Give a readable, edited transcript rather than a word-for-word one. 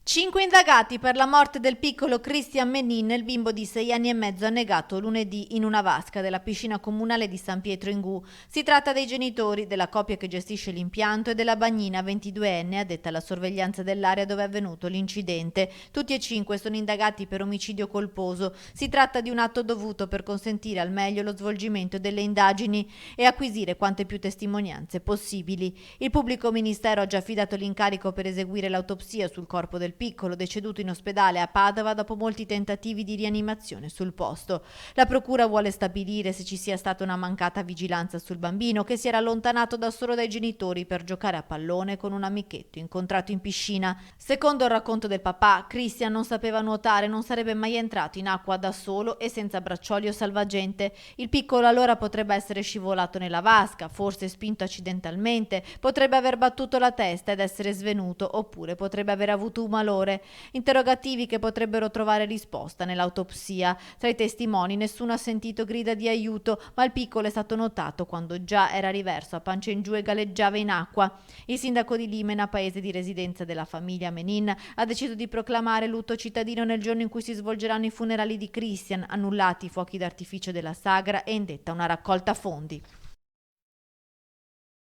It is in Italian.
5 indagati per la morte del piccolo Christian Menin, il bimbo di 6 anni e mezzo annegato lunedì in una vasca della piscina comunale di San Pietro in Gu. Si tratta dei genitori, della coppia che gestisce l'impianto e della bagnina 22enne addetta alla sorveglianza dell'area dove è avvenuto l'incidente. Tutti e 5 sono indagati per omicidio colposo. Si tratta di un atto dovuto per consentire al meglio lo svolgimento delle indagini e acquisire quante più testimonianze possibili. Il pubblico ministero ha già affidato l'incarico per eseguire l'autopsia sul corpo del piccolo deceduto in ospedale a Padova dopo molti tentativi di rianimazione sul posto. La procura vuole stabilire se ci sia stata una mancata vigilanza sul bambino che si era allontanato da solo dai genitori per giocare a pallone con un amichetto incontrato in piscina. Secondo il racconto del papà, Christian non sapeva nuotare, non sarebbe mai entrato in acqua da solo e senza braccioli o salvagente. Il piccolo allora potrebbe essere scivolato nella vasca, forse spinto accidentalmente, potrebbe aver battuto la testa ed essere svenuto, oppure potrebbe aver avuto un malore. Interrogativi che potrebbero trovare risposta nell'autopsia. Tra i testimoni nessuno ha sentito grida di aiuto, ma il piccolo è stato notato quando già era riverso a pancia in giù e galleggiava in acqua. Il sindaco di Limena, paese di residenza della famiglia Menin, ha deciso di proclamare lutto cittadino nel giorno in cui si svolgeranno i funerali di Christian, annullati i fuochi d'artificio della sagra e indetta una raccolta fondi.